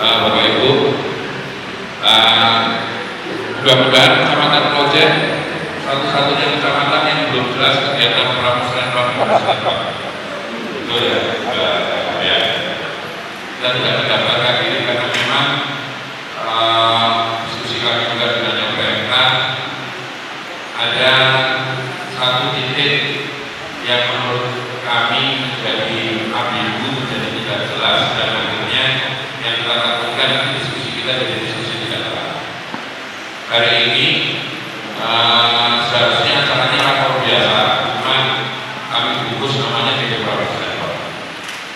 Bapak Ibu, mudah-mudahan Kecamatan Projen satu-satunya kecamatan yang belum jelas kegiatan pramusnahan Pak. Betul ya, ya. Kita tidak mendaftarkan diri karena memang diskusi kami juga dengan yang PMK ada satu titik yang menurut kami menjadi ambigu, menjadi tidak jelas, dan akhirnya yang kita lakukan diskusi kita jadi diskusi tidak terang. Hari ini seharusnya acaranya rapor biasa, cuma kami bungkus namanya di pramusnahan.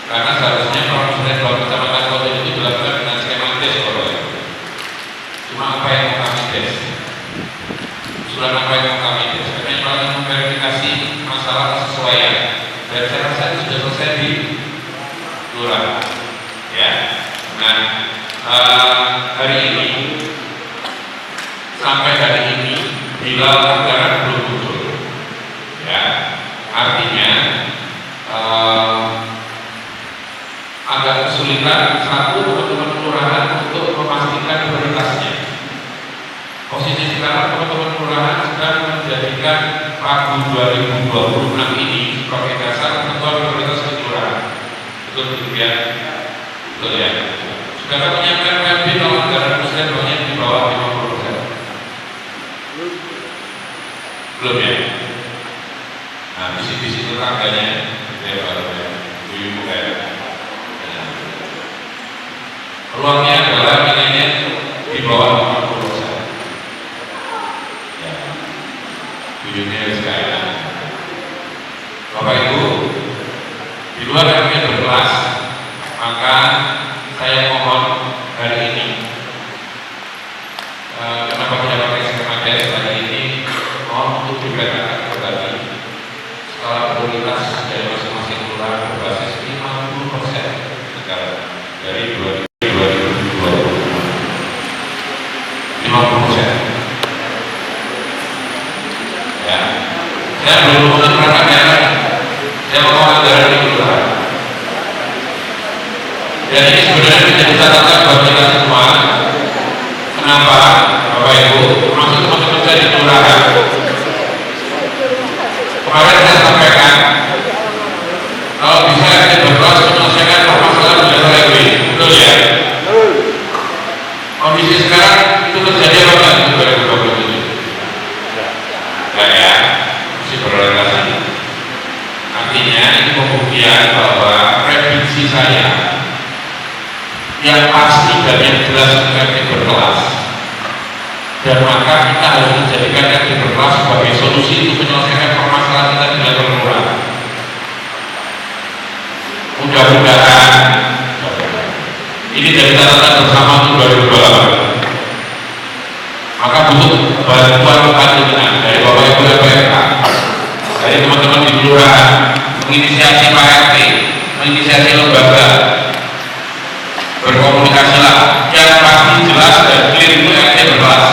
Karena seharusnya pramusnahan Kecamatan Projen itu dilakukan dengan skema tes, cuma apa yang mau kami tes? Usulan apa yang mau kami tes? Kami malah memverifikasi masalah kesesuaian, dan saya rasa itu sudah selesai di Lurah. Ya. Nah, hari ini sampai hari ini bila anggaran belum muncul, ya, artinya agak kesulitan satu teman-teman kelurahan untuk memastikan prioritasnya. Posisi sekarang teman-teman kelurahan sedang menjadikan Rabu 2026 ini sebagai dasar penentuan prioritas kelurahan. Betul ya? Betul ya? Sudah kami menyiapkan PMB kalau anggaran pusat banyak di bawah 50%. Belum ya? Nah, visi-visi tetangganya ya baru ya, ibu kayak peluangnya adalah nilainya di bawah 50%. Ya, buyutnya sekalian. Bapak Ibu, di luar kami berkelas, maka saya mohon hari ini, kenapa tidak pakai skema tes hari ini, mohon untuk diberitakan kembali skala prioritas dari masing-masing kelurahan berbasis 50% negara dari 2020. 50%. Ya, saya belum ngomongin perangkat daerah, saya ngomong anggaran di kelurahan. Dan ini sebenarnya menjadi catatan buat kita semua. Kenapa, Bapak Ibu, termasuk teman-teman saya di kelurahan? Kemarin saya sampaikan, kalau bisa kita berkelas menyelesaikan permasalahan di desa RW, betul ya? Kondisi sekarang itu terjadi apa enggak di 2027? Enggak ya, masih berorientasi. Artinya ini pembuktian bahwa prediksi saya yang pasti dan yang jelas efektif berkelas, dan maka kita harus menjadikan efektif berkelas sebagai solusi untuk menyelesaikan permasalahan kita di level kelurahan. Mudah-mudahan ini dari catatan bersama untuk 2028. Maka butuh bantuan dari Bapak Ibu LPK, dari teman-teman di kelurahan, menginisiasi Pak RT, menginisiasi lembaga, berkomunikasilah yang pasti jelas dan clear itu RT berkelas.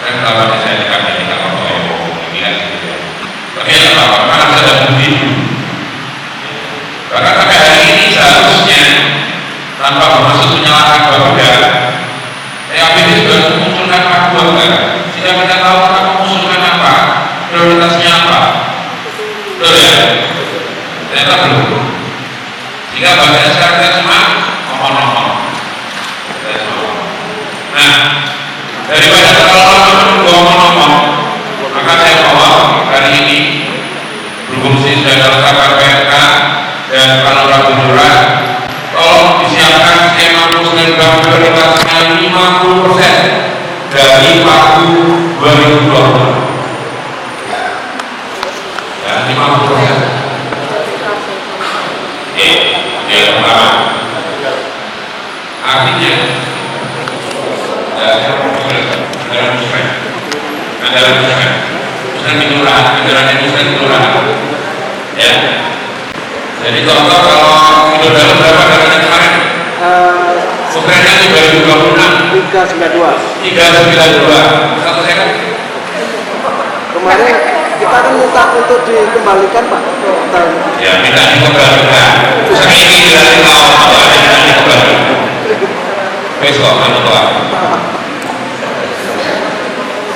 Saya berlawan saya dekat ini kalau Bapak Ibu mengingat gitu ya. Tapi ya apa-apa, karena saya sudah bukti. Bahkan sampai hari ini seharusnya tanpa bermaksud menyalahkan Bapak, TAPD sudah mengusulkan Pak Buangga. Sehingga kita tahu kita mengusulkan apa, prioritasnya apa. Betul ya? Ternyata belum. Sehingga pada sekarang kita cuma ngomong-ngomong. Nah, daripada terlalu ngomong-ngomong, maka saya mohon hari ini berfungsi sebagai KPK dan Kalura Bujuran, tolong disiapkan skema musnahkan prioritasnya 50% dari Paku 2020. Ya, 50%. Yang pertama, artinya anggaran musnah di kelurahan, anggaran musnah di kelurahan. Ya. Jadi contoh kalau itu dalam berapa anggaran kemarin? Musnahnya itu 2026 392. Satu second. Kemarin kita kan minta untuk dikembalikan Pak. Ya, minta dikembalikan. Ini tidak tahu apa yang dikembalikan. Wes kok anu kok.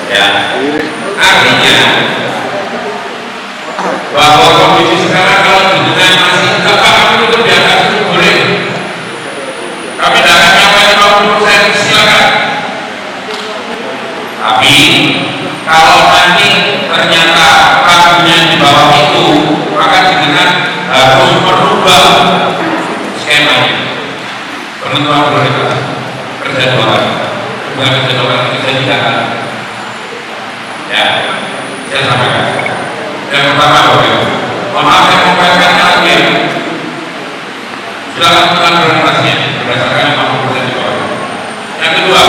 Ya. Artinya bahwa kondisi sekarang kalau dengan masih apa kami itu biasa itu boleh. Kami dapat nyampe 50% silakan. Tapi kalau nanti ternyata ragunya di bawah itu, maka dengan harus merubah skemanya. Penentuan prioritas kerja dua kali, bukan kerja dua kali, kerja tiga kali. Ya, saya sampaikan. Yang pertama, mohon maaf saya mau bacakan lagi ya. Silakan tentukan prioritasnya berdasarkan 50% di bawah. Yang kedua,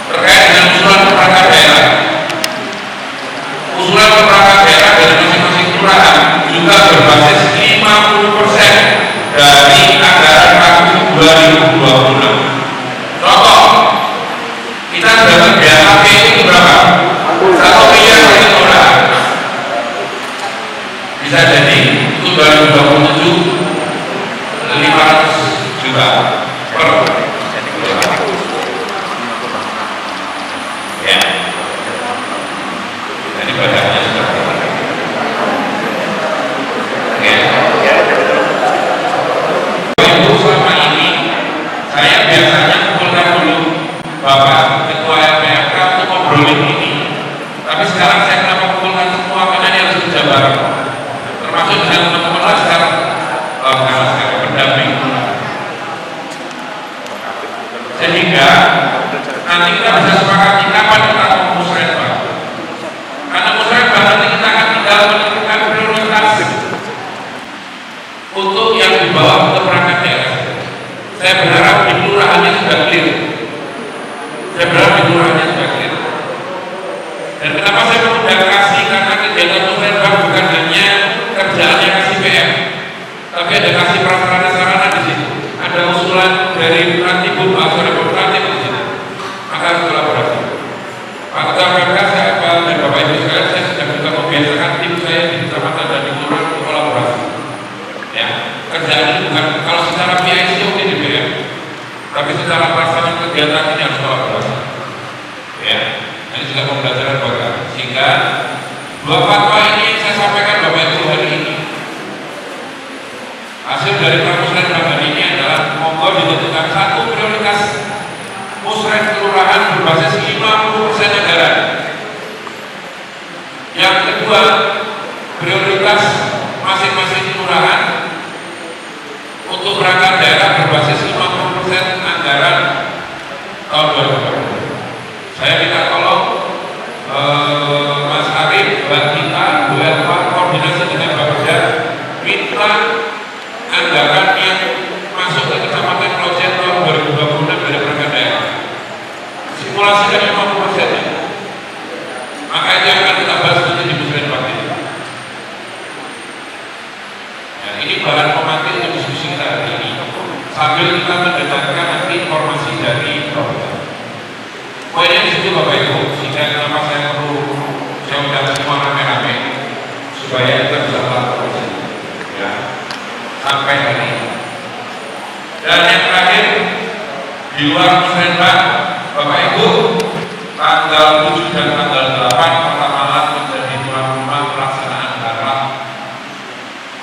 terkait dengan usulan perangkat daerah. Usulan perangkat daerah dari masing-masing kelurahan juga berbasis 50% dari anggaran tahun 2026. Contoh, kita sudah terbiasa itu berapa? 1 miliar per kelurahan. Bisa jadi itu 2027 500 juta per kelurahan. Ya, jadi badannya sudah itu selama ini saya biasanya kumpulkan dulu Bapak Ketua LPMK untuk ngobrolin ini, tapi sekarang saya kenapa kumpulkan semua karena ini harus kerja bareng, termasuk dengan teman-teman laskar pendamping, sehingga nanti kita bisa sepakati kapan kita mau musrembang. Karena musrembang nanti kita akan tinggal menentukan prioritas untuk yang dibawa ke perangkat daerah. Saya berharap di kelurahannya sudah clear. Saya berharap di kelurahannya sudah clear. Dan kenapa saya mengundang kasih? Karena kegiatan musrembang bukan hanya kerjaannya kasih PM, tapi ada kasih prasarana sarana di situ. Ada usulan dari nanti atau representatif di situ. Maka harus kolaborasi. Pak Ketua PMK saya dan Bapak Ibu sekalian, saya sudah juga membiasakan tim saya di kecamatan dan di kelurahan untuk kolaborasi. Ya, kerjaan ini bukan kalau secara PIC oke di BM, tapi secara pelaksanaan kegiatan ini harus kolaborasi. Ya, ini juga pembelajaran buat kami. Sehingga dua fatwa ini saya sampaikan Bapak Ibu hari ini. Hasil dari musrembang hari ini adalah monggo ditentukan satu prioritas musrem kelurahan berbasis 50% anggaran. Yang kedua, prioritas masing-masing kelurahan untuk perangkat daerah berbasis 50% anggaran tahun 2020. Saya minta tolong Mas Arif, Mbak Gita, Bu Elva koordinasi dengan Pak Kerja, minta anggaran yang masuk ke kecamatan proyek tahun 2026 dari perangkat daerah. Simulasikan 50%. Maka itu akan kita bahas nanti di musrembang ini. Ya, ini bahan pemantik untuk diskusi kita hari ini. Sambil kita mendengarkan nanti informasi dari Bapak. Poinnya di situ Bapak Ibu, sehingga kenapa saya perlu saya udah semua rame-rame supaya kita bisa melakukan ini. Ya, sampai hari ini. Dan yang terakhir, di luar musrembang, Bapak Ibu, tanggal 7 dan tanggal 8 pertamalan menjadi tuan rumah pelaksanaan harap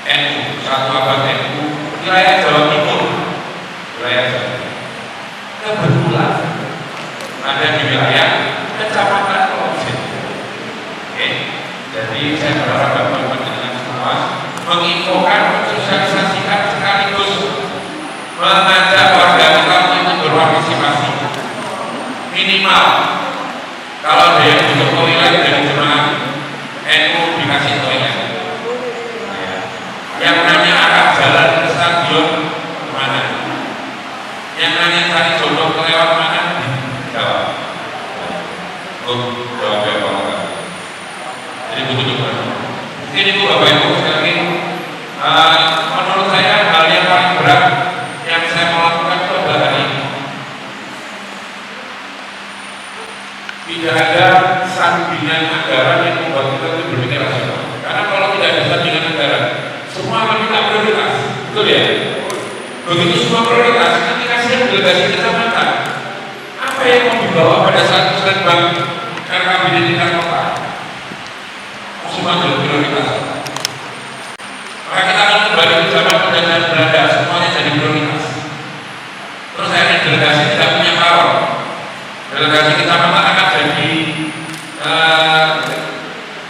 NU, satu abad NU, wilayah Jawa Timur, wilayah Jawa Timur. Kebetulan ada di wilayah kecamatan Kolomsel. Oke, jadi saya berharap Bapak-Bapak dengan semua menginfokan, mensosialisasikan sekaligus mengajak warga kita untuk berpartisipasi. Minimal kalau ada yang butuh toilet dari jemaah NU dikasih toilet. Yang nanya arah jalan ke stadion mana? Yang nanya cari jodoh kelewat mana? Jawab. Jawab ya Bapak. Jadi butuh banget. Mungkin itu Bapak Ibu sekali. Menurut saya hal yang paling berat yang saya mau lakukan itu adalah hari ini. Tidak ada sandingan anggaran yang membuat kita itu berpikir rasional. Karena kalau tidak ada sandingan anggaran, semua akan kita prioritas, betul ya? Begitu semua prioritas, nanti kasihan delegasi kecamatan. Apa yang mau dibawa pada saat musrenbang RKB di tingkat kota? Semua jalur prioritas. Maka kita akan kembali ke zaman penjajahan Belanda, semuanya jadi prioritas. Terus akhirnya delegasi tidak punya power. Delegasi kecamatan akan jadi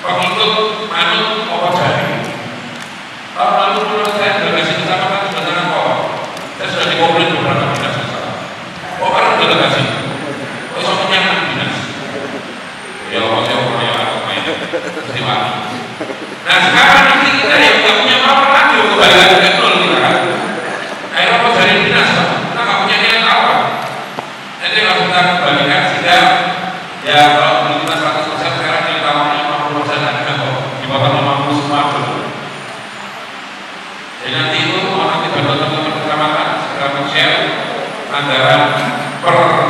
pengikut manut apa jari. Tahun lalu menurut saya delegasi kecamatan sudah sangat power. Saya sudah dikomplain beberapa dinas masalah. Oh, karena delegasi, kok bisa menyaman dinas? Ya Allah, saya orang yang agak main. Terima. Nah sekarang ini kita yang nggak punya power lagi, kembali lagi ke nol kita kan. Akhirnya apa dari dinas? Kita nggak punya nilai tawar. Jadi kalau kita kembalikan sehingga ya kalau dulu kita 100% sekarang nilai tawarnya 50% ada kok di bawah 50 semua belum. Jadi nanti itu orang kita teman-teman kecamatan segera men-share anggaran per